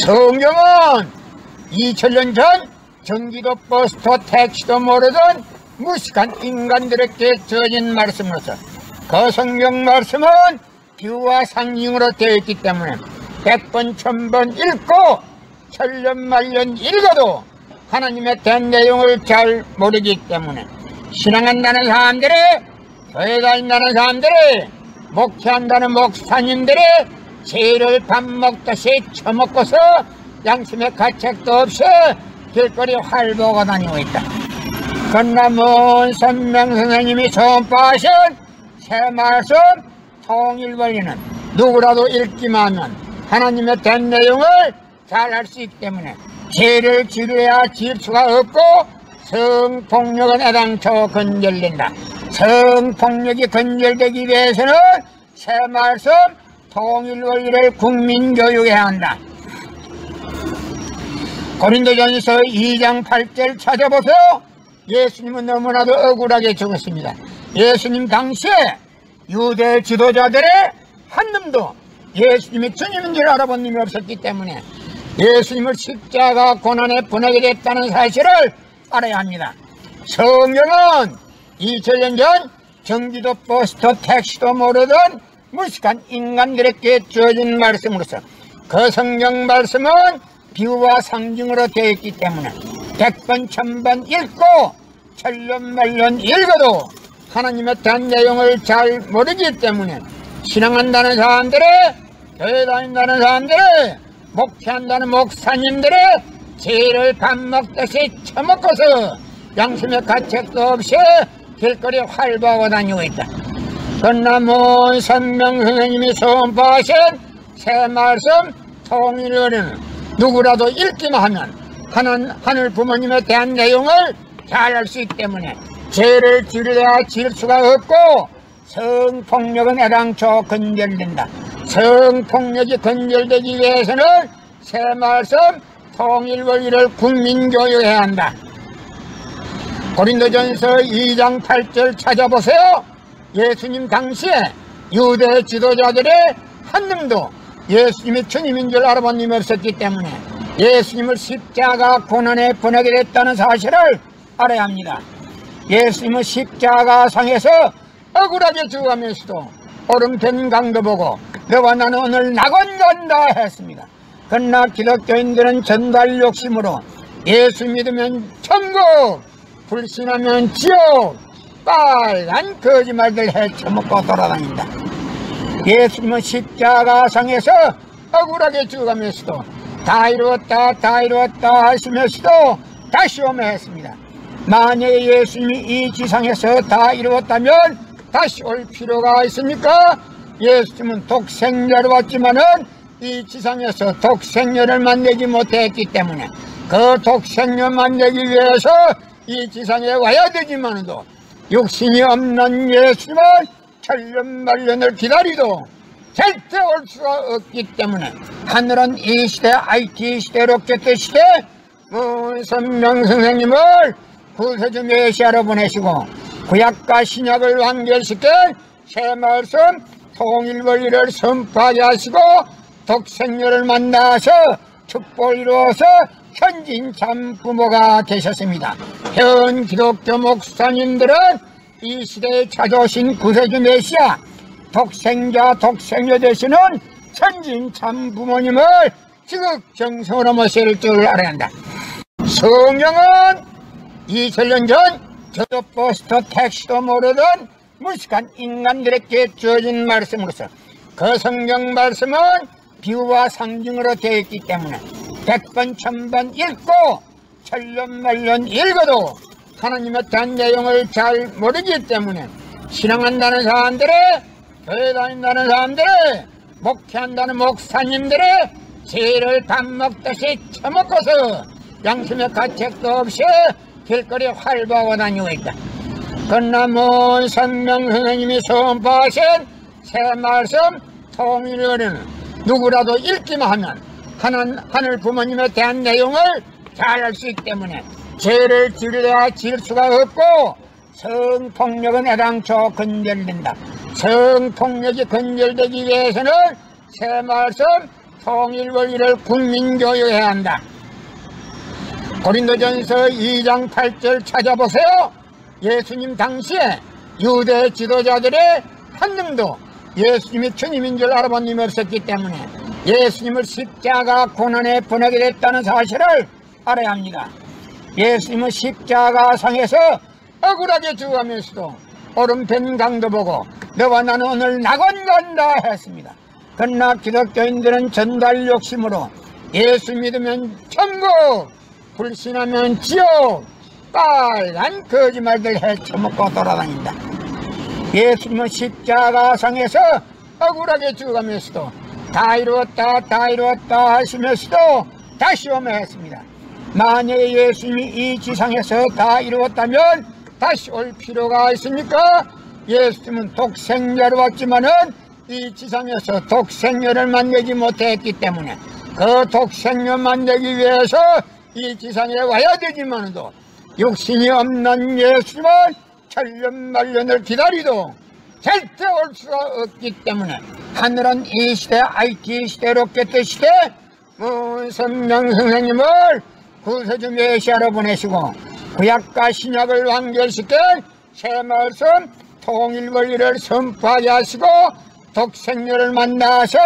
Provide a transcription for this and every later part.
성경은 2000년 전 경기도 버스도 택시도 모르던 무식한 인간들에게 주어진 말씀으로서 그 성경 말씀은 비유와 상징으로 되어 있기 때문에 100번 1000번 읽고 천년만년 읽어도 하나님의 된 내용을 잘 모르기 때문에 신앙한다는 사람들이, 교회 다닌다는 사람들이, 목회한다는 목사님들이 죄를 밥 먹듯이 처먹고서 양심의 가책도 없이 길거리 활보고 다니고 있다. 건남은 선명선생님이 선포하신 새 말씀 통일원리는 누구라도 읽기만 하면 하나님의 된 내용을 잘 알 수 있기 때문에 죄를 지루해야 지을 수가 없고 성폭력은 애당초 건절된다. 성폭력이 건절되기 위해서는 새 말씀 통일원리를 국민교육해야 한다. 고린도전서 2장 8절 찾아보세요. 예수님은 너무나도 억울하게 죽었습니다. 예수님 당시에 유대 지도자들의 한 놈도 예수님이 주님인 줄 알아본 놈이 없었기 때문에 예수님을 십자가 고난에 보내게 됐다는 사실을 알아야 합니다. 성경은 2000년 전 경기도 버스도 택시도 모르던 무식한 인간들에게 주어진 말씀으로서 그 성경 말씀은 비유와 상징으로 되어 있기 때문에 100번 1000번 읽고 천년만년 읽어도 하나님의 된 내용을 잘 모르기 때문에 신앙한다는 사람들이, 교회 다닌다는 사람들이, 목회한다는 목사님들이 죄를 밥 먹듯이 처먹고서 양심의 가책도 없이 길거리 활보하고 다니고 있다. 건남은 선명선생님이 선포하신 새 말씀 통일원리는 누구라도 읽기만 하면 하늘 부모님에 대한 내용을 잘 알 수 있기 때문에 죄를 지르야 지을 수가 없고 성폭력은 애당초 건절된다. 성폭력이 건절되기 위해서는 새 말씀 통일원리를 국민교육해야 한다. 고린도전서 2장 8절 찾아보세요. 예수님 당시에 유대 지도자들의 한 놈도 예수님이 주님인 줄 알아본 놈이 없었기 때문에 예수님을 십자가 고난에 보내게 됐다는 사실을 알아야 합니다. 예수님은 십자가상에서 억울하게 죽어가면서도 오름된 강도 보고 너와 나는 오늘 낙원 간다 했습니다. 그러나 기독교인들은 전달 욕심으로 예수 믿으면 천국, 불신하면 지옥, 빨간 거짓말들 헤쳐먹고 돌아다닌다. 예수님은 십자가상에서 억울하게 죽어가면서도 다 이루었다 다 이루었다 하시면서도 다시 오며 했습니다. 만약에 예수님이 이 지상에서 다 이루었다면 다시 올 필요가 있습니까? 예수님은 독생자로 왔지만은 이 지상에서 독생녀를 만나지 못했기 때문에 그 독생녀 만나기 위해서 이 지상에 와야 되지만도 육신이 없는 예수님은 천년만년을 기다리도 절대 올 수가 없기 때문에 하늘은 이 시대 IT 시대 로켓 시대 선명선생님을 구세주 메시아로 보내시고 구약과 신약을 완결시켜 새 말씀 통일원리를 선포하게 하시고 독생녀를 만나서 축복을 이루어서 현진 참 부모가 되셨습니다. 현 기독교 목사님들은 이 시대에 찾아오신 구세주 메시아 독생자 독생녀 되시는 현진 참 부모님을 지극정성으로 모실 줄 알아야 한다. 성경은 2000년 전 저도 버스도 택시도 모르던 무식한 인간들에게 주어진 말씀으로서 그 성경 말씀은 비유와 상징으로 되어 있기 때문에 100번 1000번 읽고 천년만년 읽어도 하나님의 된 내용을 잘 모르기 때문에 신앙한다는 사람들이, 교회 다닌다는 사람들이, 목회한다는 목사님들이 죄를 밥 먹듯이 처먹고서 양심의 가책도 없이 길거리 활보하고 다니고 있다. 건남은 선명선생님이 선포하신 새 말씀 통일원리는 누구라도 읽기만 하면 하늘 부모님에 대한 내용을 잘 알 수 있기 때문에 죄를 지르야 지을 수가 없고 성폭력은 애당초 건절된다. 성폭력이 건절되기 위해서는 새 말씀 통일 원리를 국민교육해야 한다. 고린도전서 2장 8절 찾아보세요. 예수님 당시에 유대 지도자들의 한 놈도 예수님이 주님인 줄 알아본 님이 없었기 때문에 예수님을 십자가 고난에 보내게 됐다는 사실을 알아야 합니다. 예수님은 십자가상에서 억울하게 죽어가면서도 오른편 강도 보고 너와 나는 오늘 낙원 간다 했습니다. 그러나 기독교인들은 전달 욕심으로 예수 믿으면 천국, 불신하면 지옥, 빨간 거짓말들 헤쳐먹고 돌아다닌다. 예수님은 십자가상에서 억울하게 죽어가면서도 다 이루었다 다 이루었다 하시면서도 다시 오며 했습니다. 만약에 예수님이 이 지상에서 다 이루었다면 다시 올 필요가 있습니까? 예수님은 독생자로 왔지만은 이 지상에서 독생녀를 만나지 못했기 때문에 그 독생녀 만나기 위해서 이 지상에 와야 되지만도 육신이 없는 예수님은 천년만년을 기다리도 절대 올 수가 없기 때문에 하늘은 이 시대 IT 시대 로켓 시대 문선명 선생님을 구세주 메시아로 보내시고 구약과 신약을 완결시킨 새 말씀 통일 원리를 선포하게 하시고 독생녀를 만나서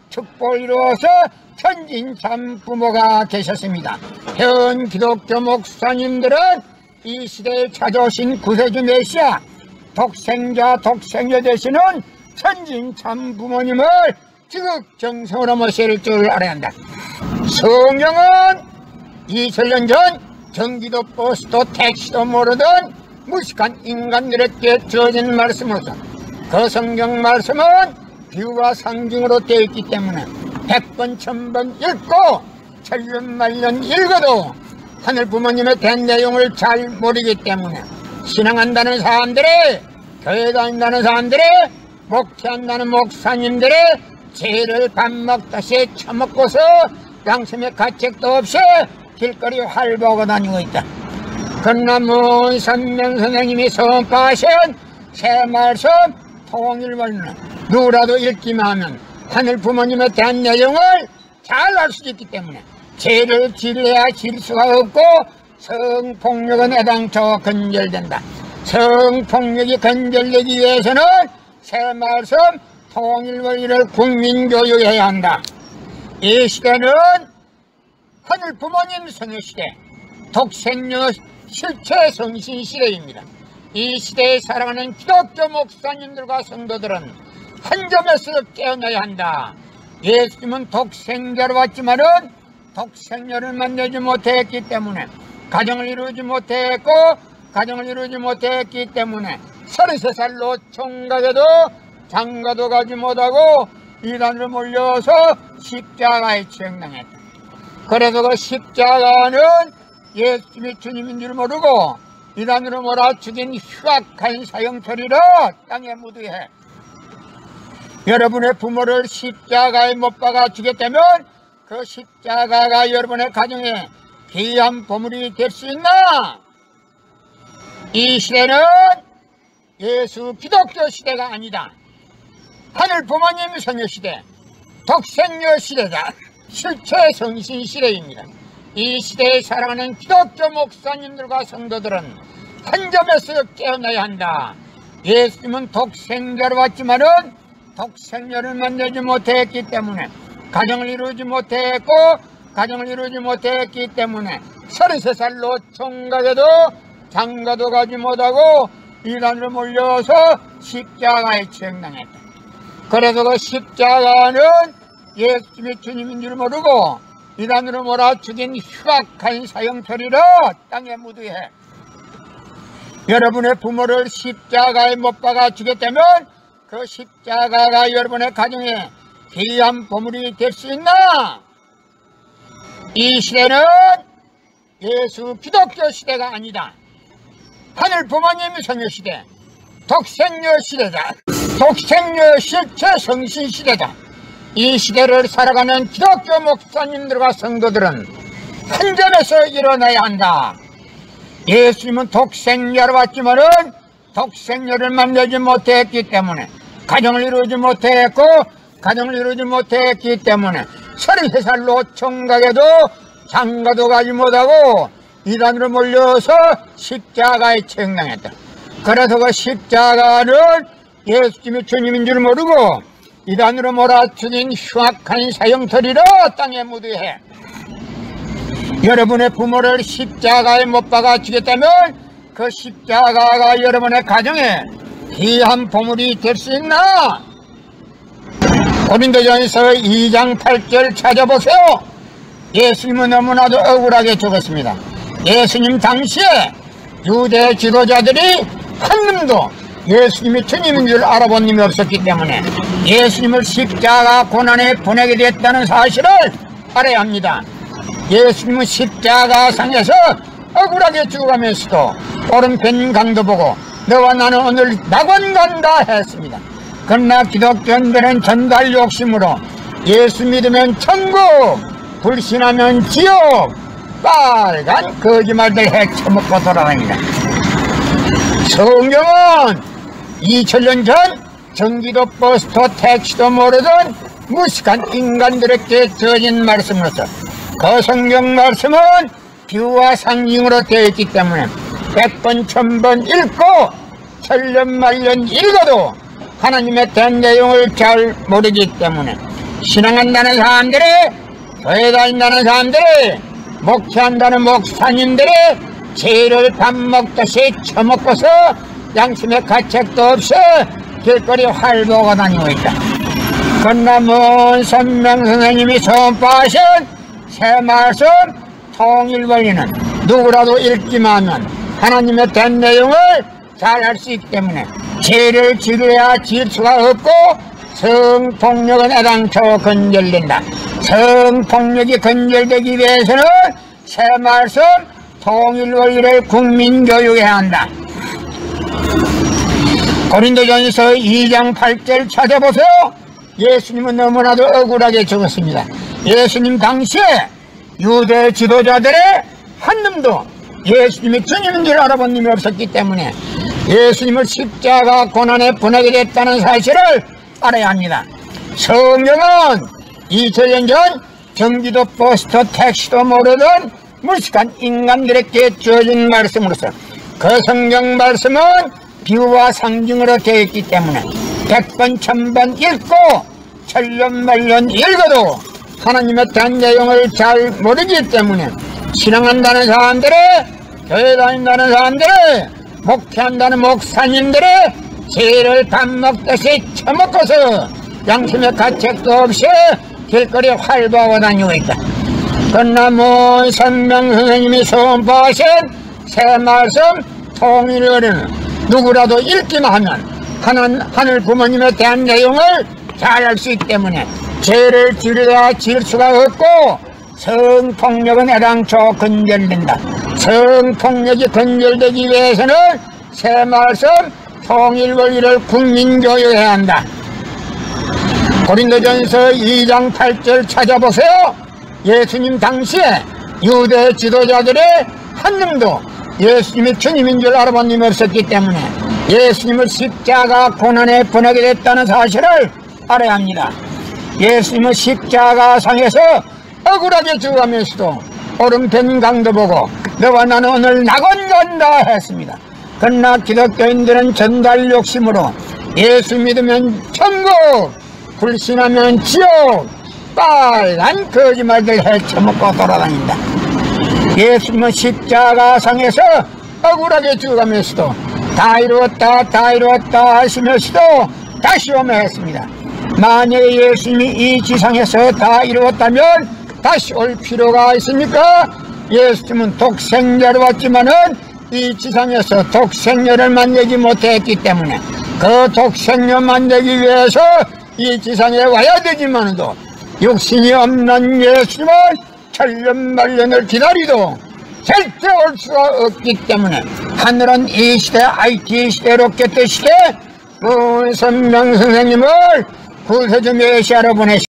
축복을 이루어서 천진 참 부모가 계셨습니다. 현 기독교 목사님들은 이 시대에 찾아오신 구세주 메시아 독생자 독생녀 되시는 천진 참 부모님을 지극정성으로 모실 줄 알아야 한다. 성경은 2000년 전 경기도 버스도 택시도 모르던 무식한 인간들에게 주어진 말씀으로서 그 성경 말씀은 비유와 상징으로 되어 있기 때문에 100번 1000번 읽고 천년만년 읽어도 하늘 부모님에 대한 내용을 잘 모르기 때문에 신앙한다는 사람들이, 교회 다닌다는 사람들이, 목회한다는 목사님들이 죄를 밥 먹다시 처먹고서 양심의 가책도 없이 길거리 활보하고 다니고 있다. 그러나 문선명 선생님이 선포하신 새 말씀 통일 원리는 누구라도 읽기만 하면 하늘 부모님에 대한 내용을 잘 알 수 있기 때문에 죄를 지려야 질 수가 없고 성폭력은 애당초 근절된다. 성폭력이 근절되기 위해서는 새 말씀 통일 원리를 국민교육해야 한다. 이 시대는 하늘 부모님 성유시대, 독생녀 실체 성신 시대입니다. 이 시대에 살아가는 기독교 목사님들과 성도들은 한 점에서 깨어나야 한다. 예수님은 독생자로 왔지만은 독생녀를 만나지 못했기 때문에 가정을 이루지 못했고 가정을 이루지 못했기 때문에 33살로 총각에도 장가도 가지 못하고 이단으로 몰려서 십자가에 처형당했다. 그래서 그 십자가는 예수님이 주님인 줄 모르고 이단으로 몰아 죽인 흉악한 사형처리로 땅에 묻어해 여러분의 부모를 십자가에 못 박아 주겠다면 그 십자가가 여러분의 가정에 귀한 보물이 될 수 있나? 이 시대는 예수 기독교 시대가 아니다. 하늘 부모님 성녀 시대, 독생녀 시대다. 실체 성신 시대입니다. 이 시대에 살아가는 기독교 목사님들과 성도들은 한 점에서 깨어나야 한다. 예수님은 독생자로 왔지만은 독생녀를 만나지 못했기 때문에 가정을 이루지 못했고 가정을 이루지 못했기 때문에 33살로 총각에도 장가도 가지 못하고 이단으로 몰려서 십자가에 처형당했다. 그래서 그 십자가는 예수님이 주님인 줄 모르고 이단으로 몰아 죽인 흉악한 사형처리로 땅에 묻어해 여러분의 부모를 십자가에 못 박아 주겠다면 그 십자가가 여러분의 가정에 귀한 보물이 될 수 있나? 이 시대는 예수 기독교 시대가 아니다. 하늘 부모님 성녀 시대, 독생녀 시대다. 독생녀 실체 성신 시대다. 이 시대를 살아가는 기독교 목사님들과 성도들은 한 점에서 일어나야 한다. 예수님은 독생자로 왔지만은 독생녀를 만나지 못했기 때문에 가정을 이루지 못했고 가정을 이루지 못했기 때문에 철회살로 총각에도 장가도 가지 못하고 이단으로 몰려서 십자가에 청당했다. 그래서 그 십자가를 예수님이 주님인 줄 모르고 이단으로 몰아죽인 흉악한 사형터리로 땅에 묻어해 여러분의 부모를 십자가에 못 박아 죽였다면 그 십자가가 여러분의 가정에 귀한 보물이 될 수 있나? 고린도전서 2장 8절 찾아보세요. 예수님은 너무나도 억울하게 죽었습니다. 예수님 당시에 유대 지도자들이 한 놈도 예수님이 주님인 줄 알아본 놈이 없었기 때문에 예수님을 십자가 고난에 보내게 됐다는 사실을 알아야 합니다. 예수님은 십자가상에서 억울하게 죽어가면서도 오른편 강도 보고 너와 나는 오늘 낙원 간다 했습니다. 그러나 기독교인들은 전달 욕심으로 예수 믿으면 천국, 불신하면 지옥, 빨간 거짓말들 헤쳐먹고 돌아다닙니다. 성경은 2000년 전 전기도 버스도 택시도 모르던 무식한 인간들에게 주어진 말씀으로서 그 성경 말씀은 비유와 상징으로 되어 있기 때문에 100번 1000번 읽고 천년만년 읽어도 하나님에 대한 내용을 잘 모르기 때문에 신앙한다는 사람들이, 교회 다닌다는 사람들이, 목회한다는 목사님들이 죄를 밥 먹듯이 처먹고서 양심의 가책도 없이 길거리 활보고 다니고 있다. 그러나 먼 선명 선생님이 선포하신 새 말씀 통일원리는 누구라도 읽기만 하면 하나님에 대한 내용을 잘 알 수 있기 때문에 죄를 지려야 지을 수가 없고 성폭력은 애당초 건절된다. 성폭력이 건절되기 위해서는 새 말씀 통일원리를 국민교육해야 한다. 고린도전서 2장 8절 찾아보세요. 예수님은 너무나도 억울하게 죽었습니다. 예수님 당시에 유대 지도자들의 한 놈도 예수님이 주님인 줄 알아본 놈이 없었기 때문에 예수님을 십자가 고난에 보내게 됐다는 사실을 알아야 합니다. 성경은 2000년 전 전기도 버스도 택시도 모르던 무식한 인간들에게 주어진 말씀으로서 그 성경 말씀은 비유와 상징으로 되어 있기 때문에 100번 1000번 읽고 천년만년 읽어도 하나님에 대한 내용을 잘 모르기 때문에 신앙한다는 사람들이, 교회 다닌다는 사람들이, 목회한다는 목사님들이 죄를 밥 먹듯이 처먹고서 양심의 가책도 없이 길거리 활보하고 다니고 있다. 그러나 먼 선명 선생님이 선포하신 새 말씀 통일원리는 누구라도 읽기만 하면 하늘 부모님에 대한 내용을 잘 알 수 있기 때문에 죄를 지려야 지을 수가 없고 성폭력은 애당초 건절된다. 성폭력이 건절되기 위해서는 새 말씀 통일원리를 국민교육해야 한다. 고린도전서 2장 8절 찾아보세요. 예수님 당시에 유대 지도자들의 한 놈도 예수님이 주님인 줄 알아본 놈이 없었기 때문에 예수님을 십자가 고난에 보내게 됐다는 사실을 알아야 합니다. 예수님은 십자가상에서 억울하게 죽어가면서도 오른편 강도 보고 너와 나는 오늘 낙원 간다 했습니다. 그러나 기독교인들은 전달 욕심으로 예수 믿으면 천국, 불신하면 지옥, 빨간 거짓말들 헤쳐먹고 돌아다닌다. 예수님은 십자가상에서 억울하게 죽어가면서도 다 이루었다 다 이루었다 하시면서도 다시 오며 했습니다. 만약에 예수님이 이 지상에서 다 이루었다면 다시 올 필요가 있습니까? 예수님은 독생자로 왔지만은 이 지상에서 독생녀를 만나지 못했기 때문에 그 독생녀 만나기 위해서 이 지상에 와야 되지만도 육신이 없는 예수님은 천년만년을 기다리도 절대 올 수가 없기 때문에 하늘은 이 시대 IT 시대 로켓 시대 선명 선생님을 구세주 메시아로 보내시